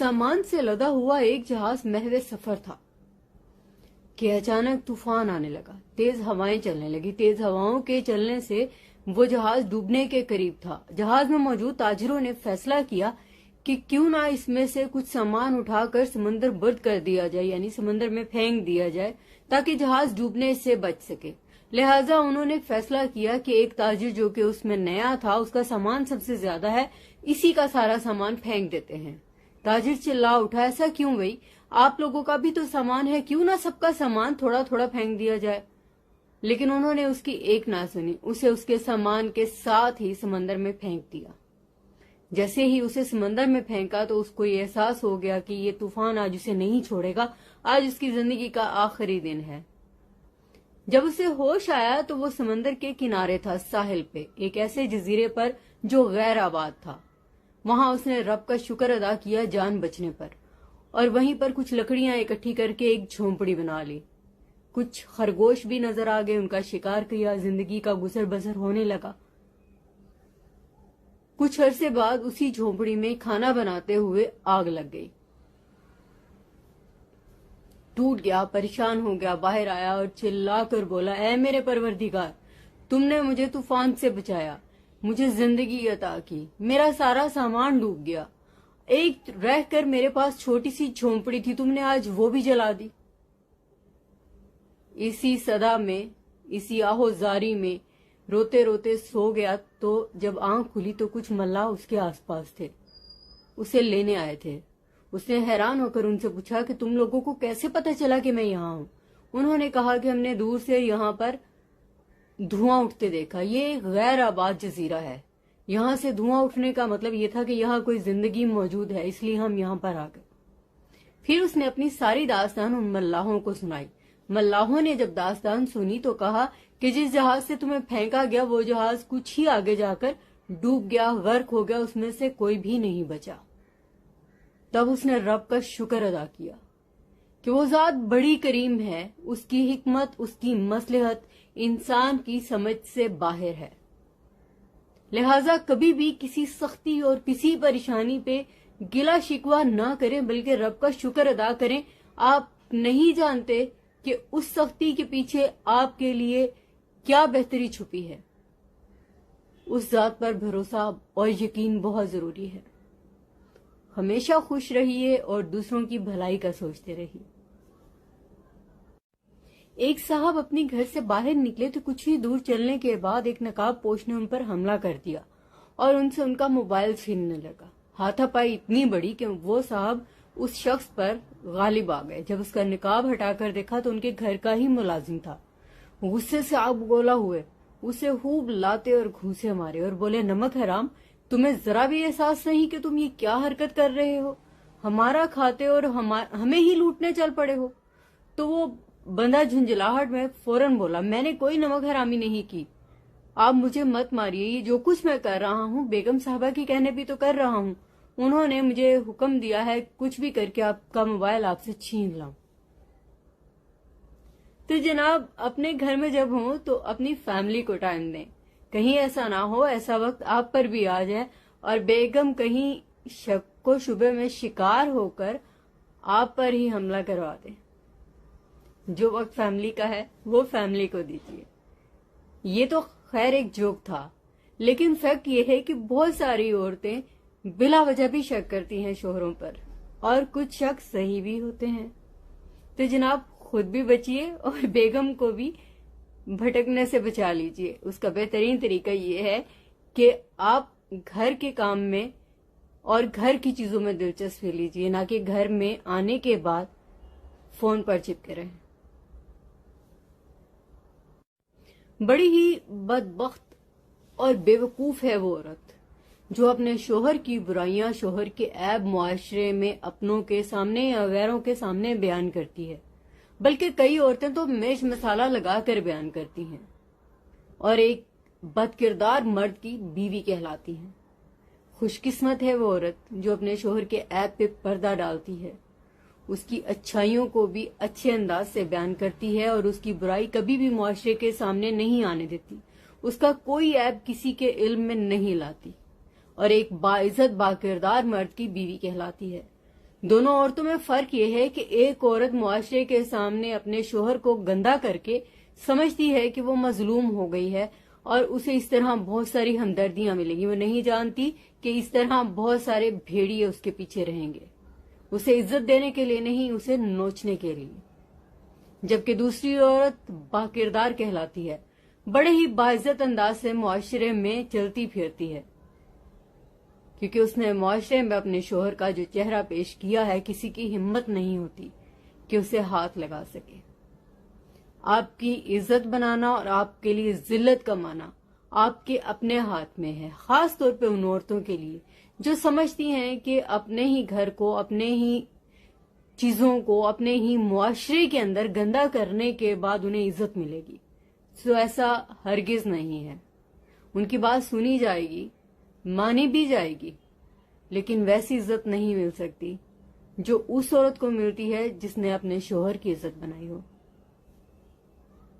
सामान से लदा हुआ एक जहाज महज सफर था कि अचानक तूफान आने लगा। तेज हवाएं चलने लगी। तेज हवाओं के चलने से वो जहाज डूबने के करीब था। जहाज में मौजूद ताजिरों ने फैसला किया कि क्यों ना इसमें से कुछ सामान उठाकर समंदर बर्द कर दिया जाए, यानी समंदर में फेंक दिया जाए, ताकि जहाज डूबने से बच सके। लिहाजा उन्होंने फैसला किया कि एक ताजिर जो कि उसमें नया था, उसका सामान सबसे ज्यादा है, इसी का सारा सामान फेंक देते हैं। ताजिर चिल्ला उठा, ऐसा क्यों भाई, आप लोगों का भी तो सामान है, क्यों ना सबका सामान थोड़ा थोड़ा फेंक दिया जाए। लेकिन उन्होंने उसकी एक ना सुनी, उसे उसके सामान के साथ ही समंदर में फेंक दिया। जैसे ही उसे समंदर में फेंका तो उसको ये एहसास हो गया कि ये तूफान आज उसे नहीं छोड़ेगा, आज उसकी जिंदगी का आखिरी दिन है। जब उसे होश आया तो वो समंदर के किनारे था, साहिल पे, एक ऐसे जजीरे पर जो गैर आबाद था। वहां उसने रब का शुक्र अदा किया जान बचने पर, और वहीं पर कुछ लकड़ियां इकट्ठी करके एक झोंपड़ी बना ली। कुछ खरगोश भी नजर आ गए, उनका शिकार किया, जिंदगी का गुजर बसर होने लगा। कुछ अरसे बाद उसी झोंपड़ी में खाना बनाते हुए आग लग गई। टूट गया, परेशान हो गया, बाहर आया और चिल्लाकर बोला, ऐ मेरे परवरदिगार, तुमने मुझे तूफान से बचाया, मुझे जिंदगी अता की, मेरा सारा सामान डूब गया, एक रहकर मेरे पास छोटी सी झोंपड़ी थी, तुमने आज वो भी जला दी। इसी सदा में, इसी आहोजारी में रोते रोते सो गया। तो जब आंख खुली तो कुछ मल्लाह उसके आसपास थे, उसे लेने आए थे। उसने हैरान होकर उनसे पूछा कि तुम लोगों को कैसे पता चला कि मैं यहाँ हूँ। उन्होंने कहा कि हमने दूर से यहाँ पर धुआं उठते देखा, ये एक गैर आबाद जजीरा है, यहाँ से धुआं उठने का मतलब ये था कि यहाँ कोई जिंदगी मौजूद है, इसलिए हम यहाँ पर आ गए। फिर उसने अपनी सारी दास्तान उन मल्लाहों को सुनाई। मल्लाहों ने जब दास्तान सुनी तो कहा कि जिस जहाज से तुम्हें फेंका गया वो जहाज कुछ ही आगे जाकर डूब गया, गर्क हो गया, उसमें से कोई भी नहीं बचा। तब उसने रब का शुक्र अदा किया कि वो जात बड़ी करीम है, उसकी हिकमत, उसकी मसलहत इंसान की समझ से बाहर है। लिहाजा कभी भी किसी सख्ती और किसी परेशानी पे गिला शिकवा ना करें, बल्कि रब का शुक्र अदा करें। आप नहीं जानते कि उस सख्ती के पीछे आपके लिए क्या बेहतरी छुपी है। उस जात पर भरोसा और यकीन बहुत जरूरी है। हमेशा खुश रहिए और दूसरों की भलाई का सोचते रहिए। एक साहब अपने घर से बाहर निकले तो कुछ ही दूर चलने के बाद एक नकाब पोश ने उन पर हमला कर दिया और उनसे उनका मोबाइल छीनने लगा। हाथापाई इतनी बड़ी कि वो साहब उस शख्स पर गालिब आ गए। जब उसका निकाब हटाकर देखा तो उनके घर का ही मुलाजिम था। गुस्से से आग गोला हुए, उसे खूब लाते और घूंसे मारे और बोले, नमक हराम, तुम्हें जरा भी एहसास नहीं कि तुम ये क्या हरकत कर रहे हो, हमारा खाते और हमें ही लूटने चल पड़े हो। तो वो बंदा झुंझलाहट में फौरन बोला, मैंने कोई नमक हरामी नहीं की, आप मुझे मत मारिए, ये जो कुछ मैं कर रहा हूँ बेगम साहबा की कहने भी तो कर रहा हूँ, उन्होंने मुझे हुक्म दिया है कुछ भी करके आपका मोबाइल आपसे छीन लाऊं। तो जनाब, अपने घर में जब हो तो अपनी फैमिली को टाइम दें, कहीं ऐसा ना हो ऐसा वक्त आप पर भी आ जाए और बेगम कहीं शक को शुबे में शिकार होकर आप पर ही हमला करवा दे। जो वक्त फैमिली का है वो फैमिली को दीजिए। ये तो खैर एक जोक था, लेकिन फैक्ट ये है कि बहुत सारी औरतें बिला वजह भी शक करती हैं शोहरों पर, और कुछ शक सही भी होते हैं। तो जनाब, खुद भी बचिए और बेगम को भी भटकने से बचा लीजिए। उसका बेहतरीन तरीका ये है कि आप घर के काम में और घर की चीजों में दिलचस्पी लीजिए, ना कि घर में आने के बाद फोन पर चिपके रहें। बड़ी ही बदबख्त और बेवकूफ है वो औरत जो अपने शोहर की बुराइयां, शोहर के ऐब मुआशरे में अपनों के सामने या गैरों के सामने बयान करती है। बल्कि कई औरतें तो मिर्च मसाला लगाकर बयान करती हैं और एक बदकिरदार मर्द की बीवी कहलाती हैं। खुशकिस्मत है वो औरत जो अपने शोहर के ऐब पे पर्दा डालती है, उसकी अच्छाइयों को भी अच्छे अंदाज से बयान करती है और उसकी बुराई कभी भी मुआशरे के सामने नहीं आने देती, उसका कोई ऐब किसी के इल्म में नहीं लाती और एक बाइज्जत बाकिरदार मर्द की बीवी कहलाती है। دونوں عورتوں میں فرق یہ ہے کہ ایک عورت معاشرے کے سامنے اپنے شوہر کو گندا کر کے سمجھتی ہے کہ وہ مظلوم ہو گئی ہے اور اسے اس طرح بہت ساری ہمدردیاں ملیں گی. وہ نہیں جانتی کہ اس طرح بہت سارے بھیڑیے اس کے پیچھے رہیں گے، اسے عزت دینے کے لیے نہیں، اسے نوچنے کے لیے. جبکہ دوسری عورت باکردار کہلاتی ہے، بڑے ہی باعزت انداز سے معاشرے میں چلتی پھرتی ہے، کیونکہ اس نے معاشرے میں اپنے شوہر کا جو چہرہ پیش کیا ہے، کسی کی ہمت نہیں ہوتی کہ اسے ہاتھ لگا سکے. آپ کی عزت بنانا اور آپ کے لیے ذلت کمانا آپ کے اپنے ہاتھ میں ہے، خاص طور پہ ان عورتوں کے لیے جو سمجھتی ہیں کہ اپنے ہی گھر کو، اپنے ہی چیزوں کو، اپنے ہی معاشرے کے اندر گندا کرنے کے بعد انہیں عزت ملے گی. سو ایسا ہرگز نہیں ہے. ان کی بات سنی جائے گی، مانی بھی جائے گی، لیکن ویسی عزت نہیں مل سکتی جو اس عورت کو ملتی ہے جس نے اپنے شوہر کی عزت بنائی ہو.